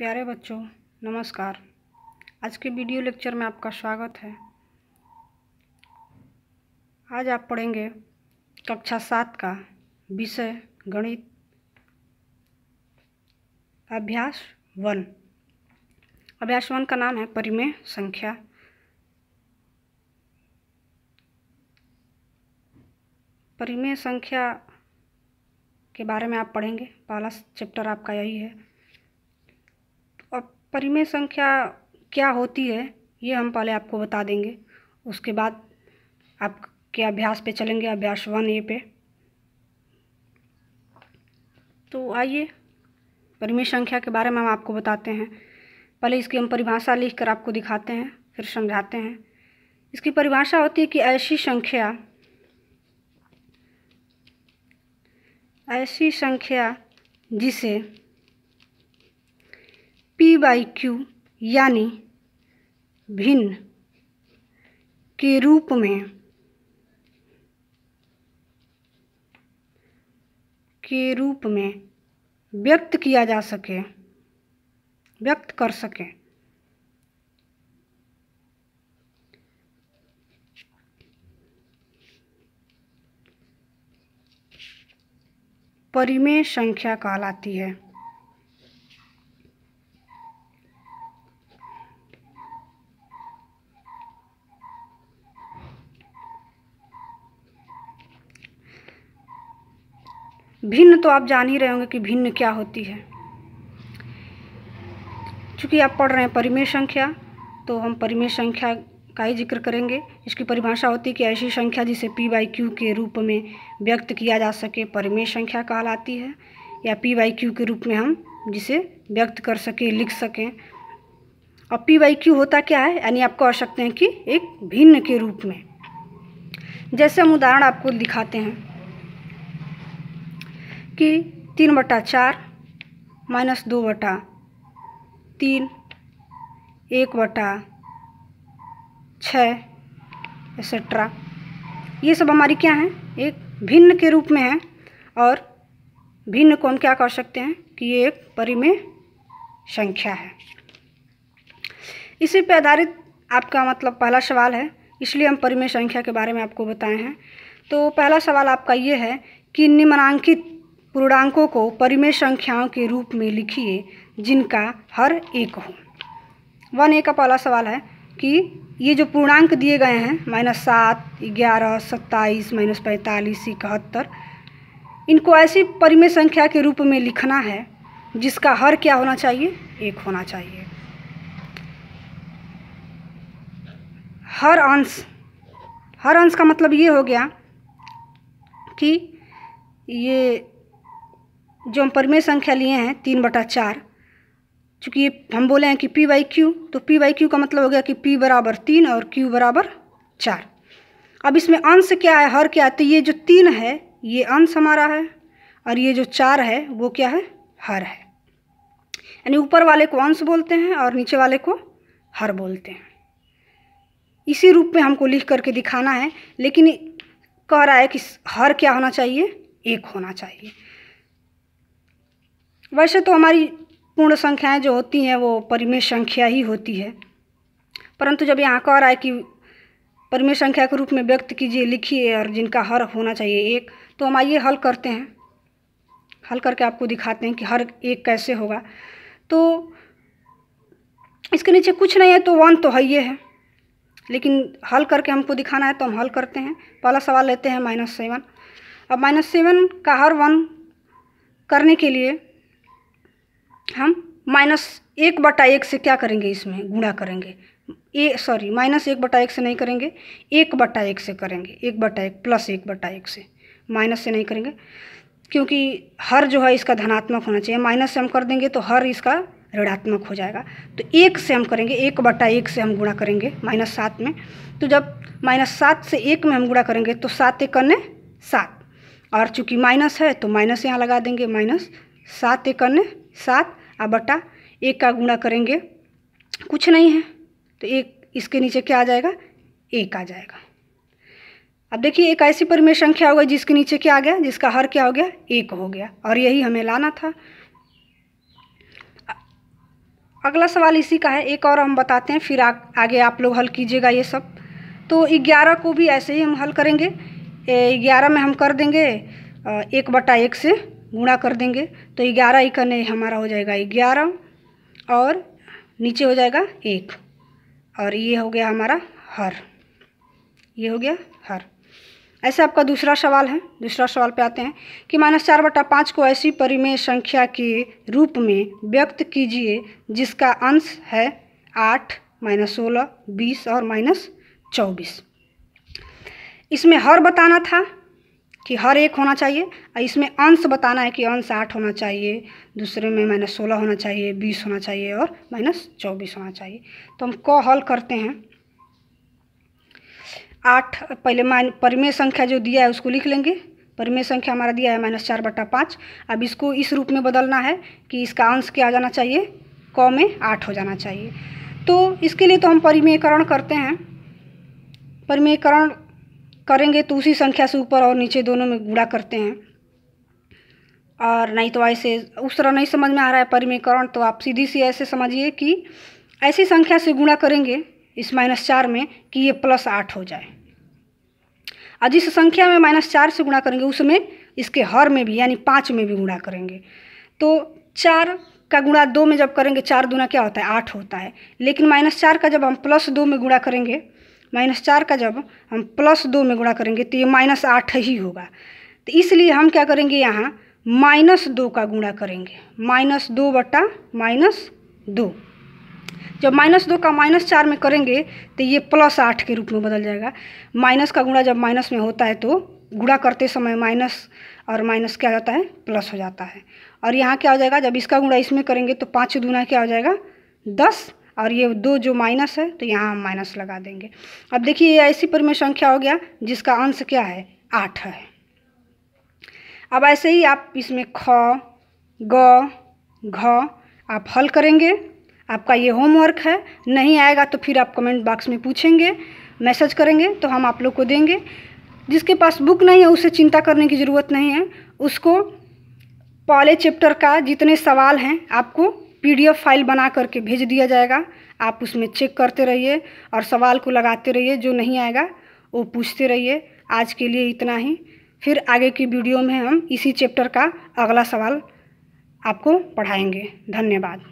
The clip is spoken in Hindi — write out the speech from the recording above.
प्यारे बच्चों, नमस्कार। आज के वीडियो लेक्चर में आपका स्वागत है। आज आप पढ़ेंगे कक्षा 7 का विषय गणित अभ्यास 1। अभ्यास 1 का नाम है परिमेय संख्या। परिमेय संख्या के बारे में आप पढ़ेंगे। पहला चैप्टर आपका यही है। अब परिमेय संख्या क्या होती है ये हम पहले आपको बता देंगे, उसके बाद आपके अभ्यास पे चलेंगे, अभ्यास 1A पे। तो आइए परिमेय संख्या के बारे में हम आपको बताते हैं। पहले इसकी हम परिभाषा लिख कर आपको दिखाते हैं, फिर समझाते हैं। इसकी परिभाषा होती है कि ऐसी संख्या जिसे p/q यानी भिन्न के रूप में व्यक्त कर सके। परिमेय संख्या कहलाती है। भिन्न तो आप जान ही रहे होंगे कि भिन्न क्या होती है। चूँकि आप पढ़ रहे हैं परिमेय संख्या, तो हम परिमेय संख्या का ही जिक्र करेंगे। इसकी परिभाषा होती है कि ऐसी संख्या जिसे p/q के रूप में व्यक्त किया जा सके परिमेय संख्या कहलाती है, या p/q के रूप में हम जिसे व्यक्त कर सकें, लिख सकें। और p/q होता क्या है, यानी आप कह सकते हैं कि एक भिन्न के रूप में। जैसे हम उदाहरण आपको दिखाते हैं कि 3/4 - 2/3 1/6 एक्सेट्रा, ये सब हमारी क्या है, एक भिन्न के रूप में है। और भिन्न को हम क्या कह सकते हैं कि ये एक परिमेय संख्या है। इसी पे आधारित आपका मतलब पहला सवाल है, इसलिए हम परिमेय संख्या के बारे में आपको बताए हैं। तो पहला सवाल आपका ये है कि निम्नांकित पूर्णांकों को परिमेय संख्याओं के रूप में लिखिए जिनका हर एक हो। 1A का पहला सवाल है कि ये जो पूर्णांक दिए गए हैं -7, 11, 27, -45, 71, इनको ऐसी परिमेय संख्या के रूप में लिखना है जिसका हर क्या होना चाहिए, 1 होना चाहिए। हर अंश का मतलब ये हो गया कि ये जो हम परिमेय संख्या लिए हैं 3/4, चूँकि ये हम बोले हैं कि p/q, तो p/q का मतलब हो गया कि p = 3 और q = 4। अब इसमें अंश क्या है, हर क्या है, तो ये जो 3 है ये अंश हमारा है, और ये जो 4 है वो क्या है, हर है। यानी ऊपर वाले को अंश बोलते हैं और नीचे वाले को हर बोलते हैं। इसी रूप में हमको लिख करके दिखाना है, लेकिन कह रहा है कि हर क्या होना चाहिए, 1 होना चाहिए। वैसे तो हमारी पूर्ण संख्याएं जो होती हैं वो परिमेय संख्या ही होती है, परंतु जब यहाँ कह रहा है कि परिमेय संख्या के रूप में व्यक्त कीजिए, लिखिए, और जिनका हर होना चाहिए 1, तो हम आइए हल करते हैं। हल करके आपको दिखाते हैं कि हर 1 कैसे होगा। तो इसके नीचे कुछ नहीं है तो 1 तो है ये है, लेकिन हल करके हमको दिखाना है तो हम हल करते हैं। पहला सवाल लेते हैं -7। अब -7 का हर 1 करने के लिए हम -1/1 से क्या करेंगे, इसमें गुणा करेंगे। -1/1 से नहीं करेंगे, 1/1 से करेंगे। 1/1 + 1/1 से, माइनस से नहीं करेंगे, क्योंकि हर जो है इसका धनात्मक होना चाहिए। माइनस से हम कर देंगे तो हर इसका ऋणात्मक हो जाएगा। तो 1 से हम करेंगे, 1/1 से हम गुणा करेंगे -7 में। तो जब -7 से 1 में हम गुणा करेंगे तो 7 × 1 = 7, और चूँकि माइनस है तो माइनस यहाँ लगा देंगे, -7 × 1 = 7 बटा 1 का गुणा करेंगे, कुछ नहीं है तो 1 इसके नीचे क्या आ जाएगा, 1 आ जाएगा। अब देखिए एक ऐसी परिमेय संख्या हो गई जिसके नीचे क्या आ गया, जिसका हर क्या हो गया, 1 हो गया, और यही हमें लाना था। अगला सवाल इसी का है, एक और हम बताते हैं, फिर आगे आप लोग हल कीजिएगा ये सब। तो 11 को भी ऐसे ही हम हल करेंगे। 11 में हम कर देंगे 1/1 से गुणा कर देंगे, तो 11 इकने हमारा हो जाएगा 11 और नीचे हो जाएगा 1, और ये हो गया हमारा हर, ये हो गया हर। ऐसे आपका दूसरा सवाल है। दूसरा सवाल पे आते हैं कि -4/5 को ऐसी परिमेय संख्या के रूप में व्यक्त कीजिए जिसका अंश है 8, -16, 20 और -24। इसमें हर बताना था कि हर 1 होना चाहिए, और इसमें अंश बताना है कि अंश 8 होना चाहिए, दूसरे में -16 होना चाहिए, 20 होना चाहिए और -24 होना चाहिए। तो हम को हल करते हैं। 8 पहले परिमेय संख्या जो दिया है उसको लिख लेंगे। परिमेय संख्या हमारा दिया है -4/5। अब इसको इस रूप में बदलना है कि इसका अंश क्या आ जाना चाहिए, क में 8 हो जाना चाहिए। तो इसके लिए तो हम परिमेयकरण करते हैं। परिमेयकरण करेंगे तो उसी संख्या से ऊपर और नीचे दोनों में गुणा करते हैं, और नहीं तो ऐसे उस तरह नहीं समझ में आ रहा है परिमेयकरण, तो आप सीधी सी ऐसे समझिए कि ऐसी संख्या से गुणा करेंगे इस -4 में कि ये +8 हो जाए, और जिस संख्या में -4 से गुणा करेंगे उसमें इसके हर में भी यानी 5 में भी गुणा करेंगे। तो 4 का गुणा 2 में जब करेंगे 4 दूना क्या होता है 8 होता है, लेकिन -4 का जब हम +2 में गुणा करेंगे, -4 का जब हम +2 में गुणा करेंगे तो ये -8 ही होगा। तो इसलिए हम क्या करेंगे, यहाँ -2 का गुणा करेंगे, -2/-2। जब -2 का -4 में करेंगे तो ये +8 के रूप में बदल जाएगा। माइनस का गुणा जब माइनस में होता है तो गुणा करते समय माइनस और माइनस क्या होता है, प्लस हो जाता है। और यहाँ क्या हो जाएगा, जब इसका गुणा इसमें करेंगे तो 5 दूना क्या हो जाएगा 10, और ये 2 जो माइनस है तो यहाँ हम माइनस लगा देंगे। अब देखिए ये ऐसी परिमेय संख्या हो गया जिसका अंश क्या है 8 है। अब ऐसे ही आप इसमें ख, ग, घ आप हल करेंगे। आपका ये होमवर्क है, नहीं आएगा तो फिर आप कमेंट बॉक्स में पूछेंगे, मैसेज करेंगे तो हम आप लोग को देंगे। जिसके पास बुक नहीं है उसे चिंता करने की ज़रूरत नहीं है, उसको पहले चैप्टर का जितने सवाल हैं आपको PDF फाइल बना करके भेज दिया जाएगा। आप उसमें चेक करते रहिए और सवाल को लगाते रहिए, जो नहीं आएगा वो पूछते रहिए। आज के लिए इतना ही, फिर आगे की वीडियो में हम इसी चैप्टर का अगला सवाल आपको पढ़ाएंगे। धन्यवाद।